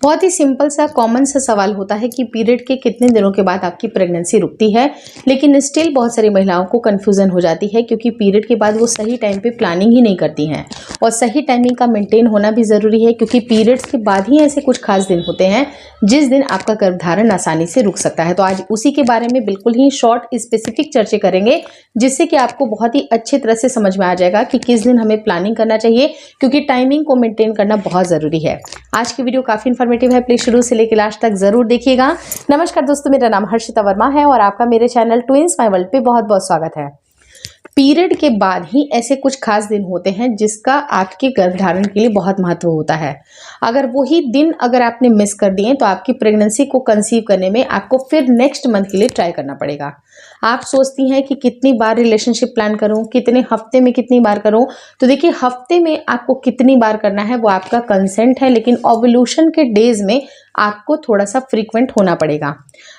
बहुत ही सिंपल सा कॉमन सा सवाल होता है कि पीरियड के कितने दिनों के बाद आपकी प्रेगनेंसी रुकती है। लेकिन स्टिल बहुत सारी महिलाओं को कन्फ्यूज़न हो जाती है क्योंकि पीरियड के बाद वो सही टाइम पे प्लानिंग ही नहीं करती हैं। और सही टाइमिंग का मेंटेन होना भी ज़रूरी है क्योंकि पीरियड्स के बाद ही ऐसे कुछ खास दिन होते हैं जिस दिन आपका गर्भधारण आसानी से रुक सकता है। तो आज उसी के बारे में बिल्कुल ही शॉर्ट स्पेसिफिक चर्चा करेंगे, जिससे कि आपको बहुत ही अच्छी तरह से समझ में आ जाएगा कि किस दिन हमें प्लानिंग करना चाहिए, क्योंकि टाइमिंग को मेंटेन करना बहुत ज़रूरी है। आज की वीडियो काफ़ी इन्फॉर्मेटिव है, प्लीज शुरू से लेकर लास्ट तक जरूर देखिएगा। नमस्कार दोस्तों, मेरा नाम हर्षिता वर्मा है और आपका मेरे चैनल ट्विंस माय वर्ल्ड पे बहुत बहुत स्वागत है। पीरियड के बाद ही ऐसे कुछ खास दिन होते हैं जिसका आपके गर्भधारण के लिए बहुत महत्व होता है। अगर वही दिन अगर आपने मिस कर दिए तो आपकी प्रेगनेंसी को कंसीव करने में आपको फिर नेक्स्ट मंथ के लिए ट्राई करना पड़ेगा। आप सोचती हैं कि कितनी बार रिलेशनशिप प्लान करूं, कितने हफ्ते में कितनी बार करूं, तो देखिए हफ्ते में आपको कितनी बार करना है वो आपका कंसेंट है, लेकिन ओव्यूलेशन के डेज में आपको थोड़ा सा फ्रीक्वेंट होना पड़ेगा।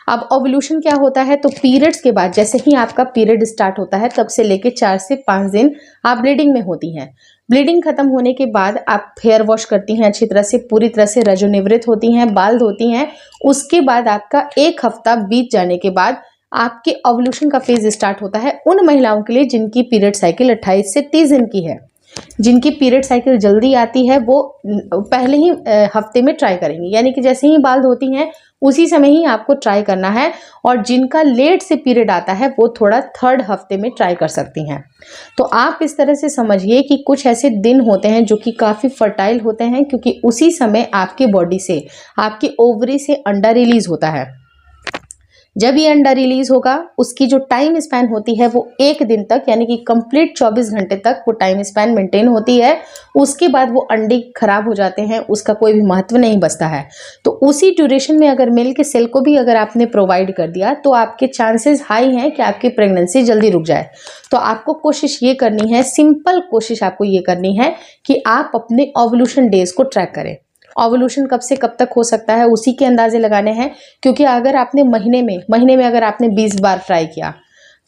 अब ओव्यूलेशन क्या होता है, तो पीरियड्स के बाद जैसे ही आपका पीरियड स्टार्ट होता है तब से लेके 4 से 5 दिन आप ब्लीडिंग में होती हैं। ब्लीडिंग खत्म होने के बाद आप हेयर वॉश करती हैं अच्छी तरह से, पूरी तरह से रजोनिवृत्त होती हैं, बाल धोती हैं। उसके बाद आपका 1 हफ्ता बीत जाने के बाद आपके ओव्यूलेशन का फेज स्टार्ट होता है उन महिलाओं के लिए जिनकी पीरियड साइकिल 28 से 30 दिन की है। जिनकी पीरियड साइकिल जल्दी आती है वो पहले ही हफ्ते में ट्राई करेंगी, यानी कि जैसे ही बाल धोती हैं उसी समय ही आपको ट्राई करना है। और जिनका लेट से पीरियड आता है वो थोड़ा 3rd हफ्ते में ट्राई कर सकती हैं। तो आप इस तरह से समझिए कि कुछ ऐसे दिन होते हैं जो कि काफ़ी फर्टाइल होते हैं, क्योंकि उसी समय आपके बॉडी से, आपके ओवरी से अंडा रिलीज होता है। जब ये अंडा रिलीज होगा उसकी जो टाइम स्पैन होती है वो 1 दिन तक, यानी कि कंप्लीट 24 घंटे तक वो टाइम स्पैन मेंटेन होती है। उसके बाद वो अंडे खराब हो जाते हैं, उसका कोई भी महत्व नहीं बचता है। तो उसी ड्यूरेशन में अगर मेल के सेल को भी अगर आपने प्रोवाइड कर दिया तो आपके चांसेस हाई हैं कि आपकी प्रेगनेंसी जल्दी रुक जाए। तो आपको कोशिश ये करनी है, सिंपल कोशिश आपको ये करनी है कि आप अपने ओव्यूलेशन डेज को ट्रैक करें। ओव्यूलेशन कब से कब तक हो सकता है उसी के अंदाजे लगाने हैं, क्योंकि अगर आपने महीने में अगर आपने 20 बार ट्राई किया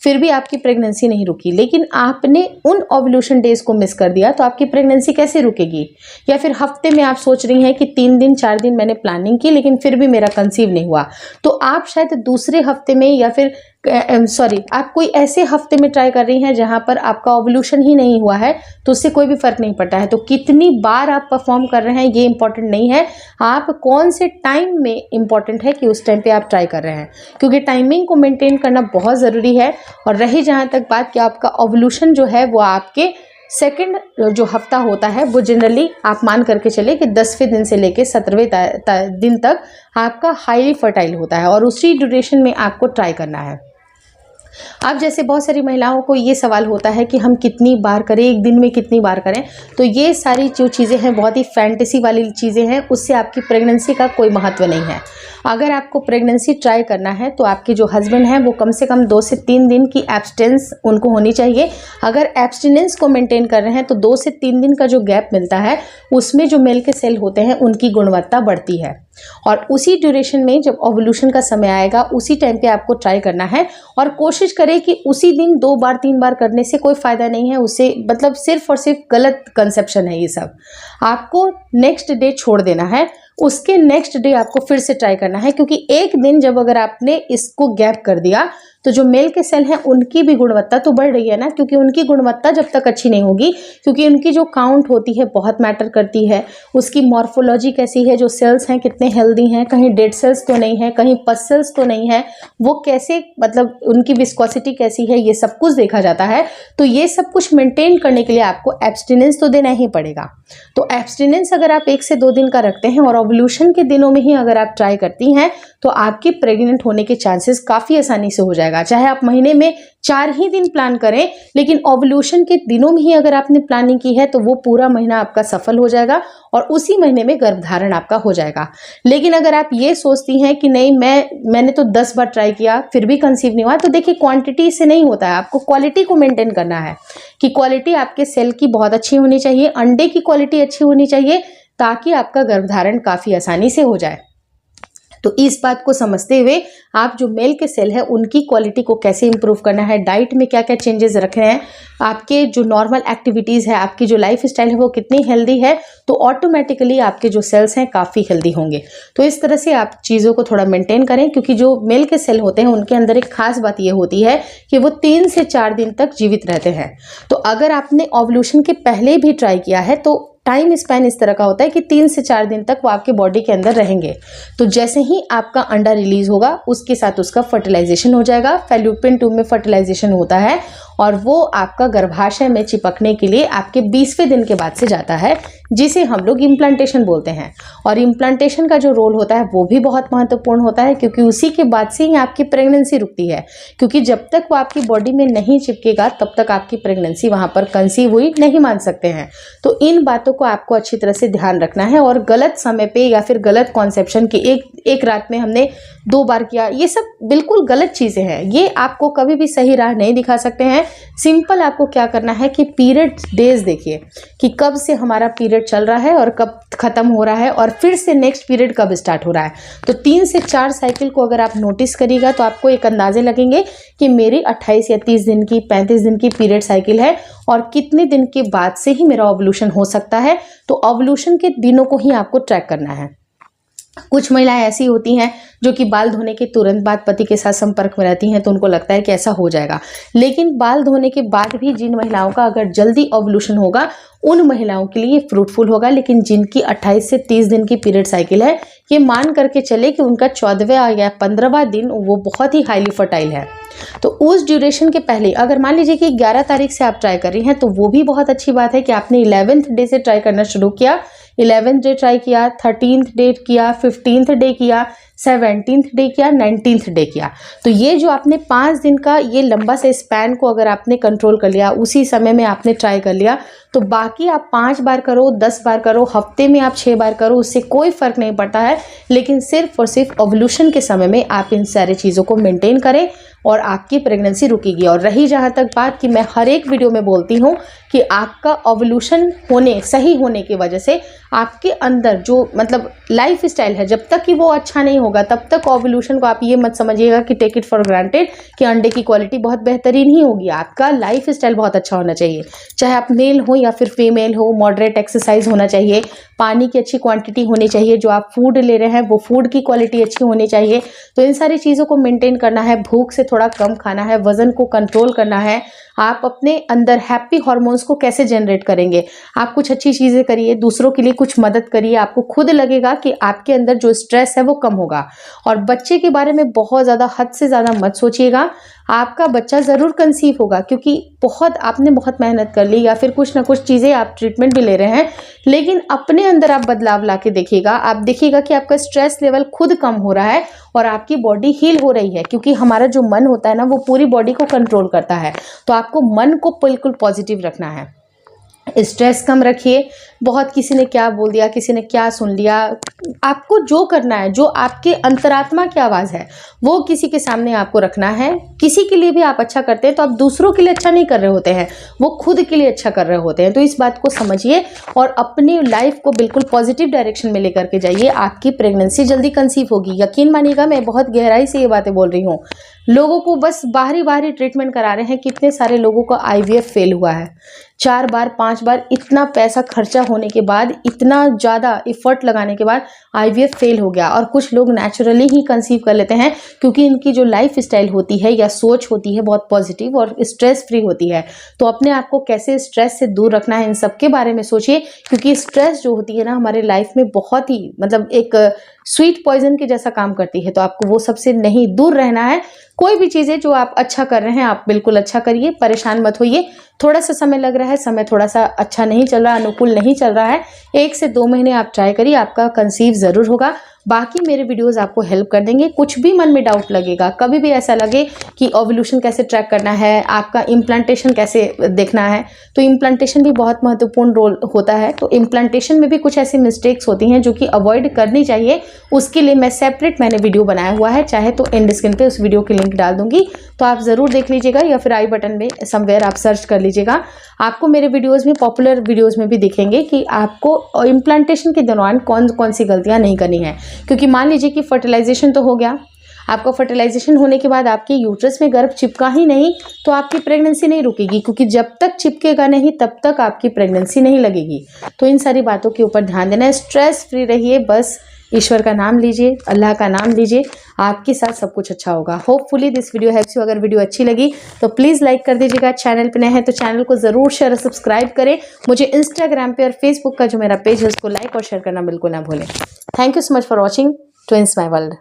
फिर भी आपकी प्रेगनेंसी नहीं रुकी, लेकिन आपने उन ओव्यूलेशन डेज को मिस कर दिया, तो आपकी प्रेगनेंसी कैसे रुकेगी। या फिर हफ्ते में आप सोच रही हैं कि 3 दिन 4 दिन मैंने प्लानिंग की लेकिन फिर भी मेरा कंसीव नहीं हुआ, तो आप शायद दूसरे हफ्ते में या फिर आप कोई ऐसे हफ्ते में ट्राई कर रही हैं जहां पर आपका ओव्यूलेशन ही नहीं हुआ है, तो उससे कोई भी फर्क नहीं पड़ता है। तो कितनी बार आप परफॉर्म कर रहे हैं ये इंपॉर्टेंट नहीं है, आप कौन से टाइम में इंपॉर्टेंट है कि उस टाइम पे आप ट्राई कर रहे हैं, क्योंकि टाइमिंग को मेंटेन करना बहुत ज़रूरी है। और रही जहाँ तक बात कि आपका ओव्यूलेशन जो है वो आपके सेकंड जो हफ्ता होता है वो जनरली आप मान करके चले कि 10वें दिन से लेके 17वें दिन तक आपका हाईली फर्टाइल होता है, और उसी ड्यूरेशन में आपको ट्राई करना है। अब जैसे बहुत सारी महिलाओं को ये सवाल होता है कि हम कितनी बार करें, 1 दिन में कितनी बार करें, तो ये सारी जो चीज़ें हैं बहुत ही फैंटेसी वाली चीज़ें हैं, उससे आपकी प्रेगनेंसी का कोई महत्व नहीं है। अगर आपको प्रेगनेंसी ट्राई करना है तो आपके जो हस्बैंड हैं वो कम से कम 2 से 3 दिन की एब्सटेंस उनको होनी चाहिए। अगर एब्सटिनेंस को मेंटेन कर रहे हैं तो 2 से 3 दिन का जो गैप मिलता है उसमें जो मेल के सेल होते हैं उनकी गुणवत्ता बढ़ती है। और उसी ड्यूरेशन में जब ओव्यूलेशन का समय आएगा उसी टाइम पे आपको ट्राई करना है। और कोशिश करें कि उसी दिन 2 बार 3 बार करने से कोई फ़ायदा नहीं है, उससे मतलब सिर्फ और सिर्फ गलत कंसेप्शन है ये सब। आपको नेक्स्ट डे छोड़ देना है, उसके नेक्स्ट डे आपको फिर से ट्राई करना है, क्योंकि 1 दिन जब अगर आपने इसको गैप कर दिया तो जो मेल के सेल हैं उनकी भी गुणवत्ता तो बढ़ रही है ना, क्योंकि उनकी गुणवत्ता जब तक अच्छी नहीं होगी, क्योंकि उनकी जो काउंट होती है बहुत मैटर करती है, उसकी मॉर्फोलॉजी कैसी है, जो सेल्स हैं कितने हेल्दी हैं, कहीं डेड सेल्स तो नहीं है, कहीं पस सेल्स तो नहीं है, वो कैसे मतलब उनकी विस्कोसिटी कैसी है, ये सब कुछ देखा जाता है। तो ये सब कुछ मेंटेन करने के लिए आपको एब्सटिनेंस तो देना ही पड़ेगा। तो एब्सटिनेंस अगर आप 1 से 2 दिन का रखते हैं और ओव्यूलेशन के दिनों में ही अगर आप ट्राई करती हैं तो आपके प्रेग्नेंट होने के चांसेस काफ़ी आसानी से हो जाएगा। चाहे आप महीने में 4 ही दिन प्लान करें, लेकिन ओव्यूलेशन के दिनों में ही अगर आपने प्लानिंग की है तो वो पूरा महीना आपका सफल हो जाएगा और उसी महीने में गर्भधारण आपका हो जाएगा। लेकिन अगर आप ये सोचती हैं कि नहीं मैंने तो 10 बार ट्राई किया फिर भी कंसीव नहीं हुआ, तो देखिए क्वांटिटी से नहीं होता है, आपको क्वालिटी को मेंटेन करना है कि क्वालिटी आपके सेल की बहुत अच्छी होनी चाहिए, अंडे की क्वालिटी अच्छी होनी चाहिए, ताकि आपका गर्भधारण काफ़ी आसानी से हो जाए। तो इस बात को समझते हुए आप जो मेल के सेल है उनकी क्वालिटी को कैसे इंप्रूव करना है, डाइट में क्या क्या चेंजेस रखने हैं, आपके जो नॉर्मल एक्टिविटीज़ है, आपकी जो लाइफ स्टाइल है वो कितनी हेल्दी है, तो ऑटोमेटिकली आपके जो सेल्स हैं काफ़ी हेल्दी होंगे। तो इस तरह से आप चीज़ों को थोड़ा मेंटेन करें, क्योंकि जो मेल के सेल होते हैं उनके अंदर एक खास बात ये होती है कि वो 3 से 4 दिन तक जीवित रहते हैं। तो अगर आपने ओव्यूलेशन के पहले भी ट्राई किया है तो टाइम स्पैन इस तरह का होता है कि 3 से 4 दिन तक वो आपके बॉडी के अंदर रहेंगे। तो जैसे ही आपका अंडा रिलीज होगा उसके साथ उसका फर्टिलाइजेशन हो जाएगा। फैल्लोपियन ट्यूब में फर्टिलाइजेशन होता है और वो आपका गर्भाशय में चिपकने के लिए आपके 20वें दिन के बाद से जाता है, जिसे हम लोग इम्प्लांटेशन बोलते हैं। और इम्प्लांटेशन का जो रोल होता है वो भी बहुत महत्वपूर्ण होता है, क्योंकि उसी के बाद से ही आपकी प्रेगनेंसी रुकती है। क्योंकि जब तक वो आपकी बॉडी में नहीं चिपकेगा तब तक आपकी प्रेगनेंसी वहाँ पर कंसीव हुई नहीं मान सकते हैं। तो इन बातों को आपको अच्छी तरह से ध्यान रखना है। और गलत समय पे या फिर गलत कॉन्सेप्शन की एक रात में हमने 2 बार किया, ये सब बिल्कुल गलत चीज़ें हैं। ये आपको कभी भी सही राह नहीं दिखा सकते हैं। सिंपल आपको क्या करना है कि पीरियड डेज देखिए कि कब से हमारा पीरियड चल रहा है और कब खत्म हो रहा है और फिर से नेक्स्ट पीरियड कब स्टार्ट हो रहा है। तो 3 से 4 साइकिल को अगर आप नोटिस करिएगा तो आपको एक अंदाजे लगेंगे कि मेरी 28 या 30 दिन की 35 दिन की पीरियड साइकिल है और कितने दिन के बाद से ही मेरा ओव्यूलेशन हो सकता है। तो ओव्यूलेशन के दिनों को ही आपको ट्रैक करना है। कुछ महिलाएं ऐसी होती हैं जो कि बाल धोने के तुरंत बाद पति के साथ संपर्क में रहती हैं, तो उनको लगता है कि ऐसा हो जाएगा। लेकिन बाल धोने के बाद भी जिन महिलाओं का अगर जल्दी ओव्यूलेशन होगा उन महिलाओं के लिए फ्रूटफुल होगा। लेकिन जिनकी 28 से 30 दिन की पीरियड साइकिल है, ये मान करके चले कि उनका 14वां या 15वां दिन वो बहुत ही हाईली फर्टाइल है। तो उस ड्यूरेशन के पहले अगर मान लीजिए कि 11 तारीख से आप ट्राई कर रही हैं तो वो भी बहुत अच्छी बात है कि आपने 11th डे से ट्राई करना शुरू किया। 11th डे ट्राई किया, 13th डे किया, 15th डे किया, 17th डे किया, 19th डे किया। तो ये जो आपने 5 दिन का ये लंबा से स्पैन को अगर आपने कंट्रोल कर लिया, उसी समय में आपने ट्राई कर लिया, तो बाकी आप 5 बार करो, 10 बार करो, हफ्ते में आप 6 बार करो, उससे कोई फर्क नहीं पड़ता है। लेकिन सिर्फ और सिर्फ ओव्यूलेशन के समय में आप इन सारी चीज़ों को मेंटेन करें और आपकी प्रेगनेंसी रुकेगी। और रही जहाँ तक बात कि मैं हर एक वीडियो में बोलती हूँ कि आपका ओव्यूलेशन सही होने की वजह से आपके अंदर जो मतलब लाइफ स्टाइल है, जब तक कि वो अच्छा नहीं होगा तब तक ओव्यूलेशन को आप ये मत समझिएगा कि टेक इट फॉर ग्रांटेड कि अंडे की क्वालिटी बहुत बेहतरीन ही होगी। आपका लाइफ स्टाइल बहुत अच्छा होना चाहिए, चाहे आप मेल हो या फिर फीमेल हो। मॉडरेट एक्सरसाइज होना चाहिए, पानी की अच्छी क्वांटिटी होनी चाहिए, जो आप फूड ले रहे हैं वो फूड की क्वालिटी अच्छी होनी चाहिए। तो इन सारी चीज़ों को मेंटेन करना है। भूख से थोड़ा कम खाना है, वजन को कंट्रोल करना है। आप अपने अंदर हैप्पी हार्मोन्स को कैसे जनरेट करेंगे? आप कुछ अच्छी चीज़ें करिए, दूसरों के लिए कुछ मदद करिए, आपको खुद लगेगा कि आपके अंदर जो स्ट्रेस है वो कम होगा। और बच्चे के बारे में बहुत ज़्यादा हद से ज़्यादा मत सोचिएगा। आपका बच्चा ज़रूर कंसीव होगा, क्योंकि आपने बहुत मेहनत कर ली या फिर कुछ ना कुछ चीज़ें आप ट्रीटमेंट भी ले रहे हैं, लेकिन अपने अंदर आप बदलाव ला के देखिएगा। आप देखिएगा कि आपका स्ट्रेस लेवल खुद कम हो रहा है और आपकी बॉडी हील हो रही है, क्योंकि हमारा जो मन होता है ना वो पूरी बॉडी को कंट्रोल करता है। तो आपको मन को बिल्कुल पॉजिटिव रखना है, स्ट्रेस कम रखिए। बहुत किसी ने क्या बोल दिया, किसी ने क्या सुन लिया, आपको जो करना है, जो आपके अंतरात्मा की आवाज़ है वो किसी के सामने आपको रखना है। किसी के लिए भी आप अच्छा करते हैं तो आप दूसरों के लिए अच्छा नहीं कर रहे होते हैं, वो खुद के लिए अच्छा कर रहे होते हैं। तो इस बात को समझिए और अपनी लाइफ को बिल्कुल पॉजिटिव डायरेक्शन में लेकर के जाइए। आपकी प्रेगनेंसी जल्दी कंसीव होगी, यकीन मानिएगा। मैं बहुत गहराई से ये बातें बोल रही हूँ। लोगों को बस बाहरी ट्रीटमेंट करा रहे हैं। कितने सारे लोगों का IVF फेल हुआ है, 4 बार 5 बार इतना पैसा खर्चा होने के बाद, इतना ज़्यादा एफर्ट लगाने के बाद IVF फेल हो गया। और कुछ लोग नेचुरली ही कंसीव कर लेते हैं, क्योंकि इनकी जो लाइफ स्टाइल होती है या सोच होती है बहुत पॉजिटिव और स्ट्रेस फ्री होती है। तो अपने आप को कैसे स्ट्रेस से दूर रखना है, इन सब के बारे में सोचिए, क्योंकि स्ट्रेस जो होती है ना हमारे लाइफ में बहुत ही मतलब एक स्वीट पॉइजन के जैसा काम करती है। तो आपको वो सबसे नहीं दूर रहना है। कोई भी चीज़ें जो आप अच्छा कर रहे हैं आप बिल्कुल अच्छा करिए, परेशान मत होइए। थोड़ा सा समय लग रहा है, समय थोड़ा सा अच्छा नहीं चल रहा, अनुकूल नहीं चल रहा है, 1 से 2 महीने आप ट्राई करिए, आपका कंसीव ज़रूर होगा। बाकी मेरे वीडियोस आपको हेल्प कर देंगे। कुछ भी मन में डाउट लगेगा, कभी भी ऐसा लगे कि ओव्यूलेशन कैसे ट्रैक करना है, आपका इम्प्लांटेशन कैसे देखना है, तो इम्प्लांटेशन भी बहुत महत्वपूर्ण रोल होता है। तो इम्प्लांटेशन में भी कुछ ऐसी मिस्टेक्स होती हैं जो कि अवॉइड करनी चाहिए, उसके लिए मैं सेपरेट वीडियो बनाया हुआ है, चाहे तो एंड स्क्रीन पे उस वीडियो की लिंक डाल दूंगी, तो आप ज़रूर देख लीजिएगा, या फिर आई बटन में समवेयर आप सर्च कर लीजिएगा। आपको मेरे वीडियोज़ में, पॉपुलर वीडियोज़ में भी दिखेंगे कि आपको इम्प्लांटेशन के दौरान कौन कौन सी गलतियाँ नहीं करनी है। क्योंकि मान लीजिए कि फर्टिलाइजेशन तो हो गया, आपका फर्टिलाइजेशन होने के बाद आपके यूट्रस में गर्भ चिपका ही नहीं, तो आपकी प्रेगनेंसी नहीं रुकेगी, क्योंकि जब तक चिपकेगा नहीं तब तक आपकी प्रेगनेंसी नहीं लगेगी। तो इन सारी बातों के ऊपर ध्यान देना है। स्ट्रेस फ्री रहिए, बस ईश्वर का नाम लीजिए, अल्लाह का नाम लीजिए, आपके साथ सब कुछ अच्छा होगा। Hopefully this video helps you. अगर वीडियो अच्छी लगी तो प्लीज़ लाइक कर दीजिएगा। चैनल पे नए हैं तो चैनल को ज़रूर शेयर और सब्सक्राइब करें। मुझे इंस्टाग्राम पे और फेसबुक का जो मेरा पेज है उसको लाइक और शेयर करना बिल्कुल ना भूलें। Thank you so much for watching twins my world.